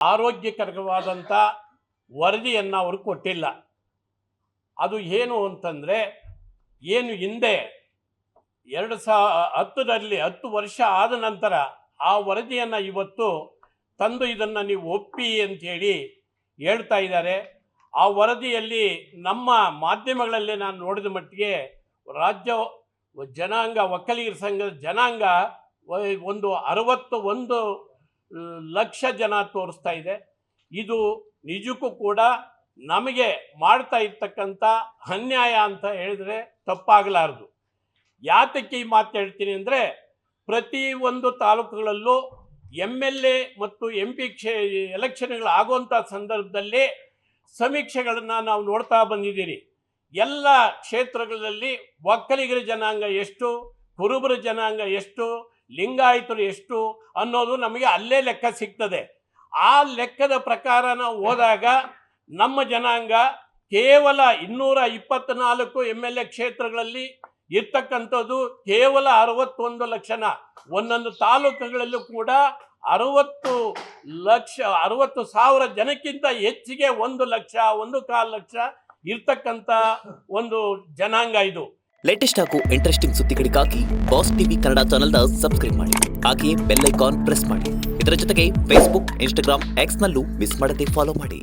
ಆರೋಗ್ಯಕರವಾದಂಥ ವರದಿಯನ್ನು ಅವರು ಕೊಟ್ಟಿಲ್ಲ. ಅದು ಏನು ಅಂತಂದರೆ, ಏನು ಹಿಂದೆ 2010ರಲ್ಲಿ 10 ವರ್ಷ ಆದ ನಂತರ ಆ ವರದಿಯನ್ನು ಇವತ್ತು ತಂದು ಇದನ್ನು ನೀವು ಒಪ್ಪಿ ಅಂಥೇಳಿ ಹೇಳ್ತಾ ಇದ್ದಾರೆ. ಆ ವರದಿಯಲ್ಲಿ ನಮ್ಮ ಮಾಧ್ಯಮಗಳಲ್ಲಿ ನಾನು ನೋಡಿದ ಮಟ್ಟಿಗೆ ರಾಜ್ಯ ಜನಾಂಗ ಒಕ್ಕಲಿಗರ ಸಂಘದ ಜನಾಂಗ ಒಂದು 61 ಲಕ್ಷ ಜನ ತೋರಿಸ್ತಾ ಇದೆ. ಇದು ನಿಜಕ್ಕೂ ಕೂಡ ನಮಗೆ ಮಾಡ್ತಾ ಇರ್ತಕ್ಕಂಥ ಅನ್ಯಾಯ ಅಂತ ಹೇಳಿದರೆ ತಪ್ಪಾಗಲಾರದು. ಯಾತಕ್ಕೆ ಈ ಮಾತು ಹೇಳ್ತೀನಿ ಅಂದರೆ, ಪ್ರತಿ ಒಂದು ತಾಲೂಕುಗಳಲ್ಲೂ MLA ಮತ್ತು MP ಎಲೆಕ್ಷನ್ಗಳು ಆಗುವಂಥ ಸಂದರ್ಭದಲ್ಲಿ ಸಮೀಕ್ಷೆಗಳನ್ನು ನಾವು ನೋಡ್ತಾ ಬಂದಿದ್ದೀರಿ. ಎಲ್ಲ ಕ್ಷೇತ್ರಗಳಲ್ಲಿ ಒಕ್ಕಲಿಗರ ಜನಾಂಗ ಎಷ್ಟು, ಕುರುಬರ ಜನಾಂಗ ಎಷ್ಟು, ಲಿಂಗಾಯತರು ಎಷ್ಟು ಅನ್ನೋದು ನಮಗೆ ಅಲ್ಲೇ ಲೆಕ್ಕ ಸಿಗ್ತದೆ. ಆ ಲೆಕ್ಕದ ಪ್ರಕಾರ ನಾವು ಹೋದಾಗ ನಮ್ಮ ಜನಾಂಗ ಕೇವಲ 224 MLA ಕ್ಷೇತ್ರಗಳಲ್ಲಿ ಇರ್ತಕ್ಕಂಥದ್ದು ಕೇವಲ 61 ಲಕ್ಷನ. ಒಂದೊಂದು ತಾಲೂಕುಗಳಲ್ಲೂ ಕೂಡ 60,000 ಜನಕ್ಕಿಂತ ಹೆಚ್ಚಿಗೆ 1 ಲಕ್ಷ 1.25 ಲಕ್ಷ ಇರ್ತಕ್ಕಂಥ ಒಂದು ಜನಾಂಗ ಇದು. ಲೇಟೆಸ್ಟ್ ಹಾಗೂ ಇಂಟ್ರೆಸ್ಟಿಂಗ್ ಸುದ್ದಿಗಳಿಗಾಗಿ ಬಾಸ್ ಟಿವಿ ಕನ್ನಡ ಚಾನೆಲ್ನ ಸಬ್ಸ್ಕ್ರೈಬ್ ಮಾಡಿ. ಹಾಗೆಯೇ ಬೆಲ್ ಐಕಾನ್ ಪ್ರೆಸ್ ಮಾಡಿ. ಇದರ ಜೊತೆಗೆ ಫೇಸ್ಬುಕ್, ಇನ್ಸ್ಟಾಗ್ರಾಮ್, ಎಕ್ಸ್ನಲ್ಲೂ ಮಿಸ್ ಮಾಡದೆ ಫಾಲೋ ಮಾಡಿ.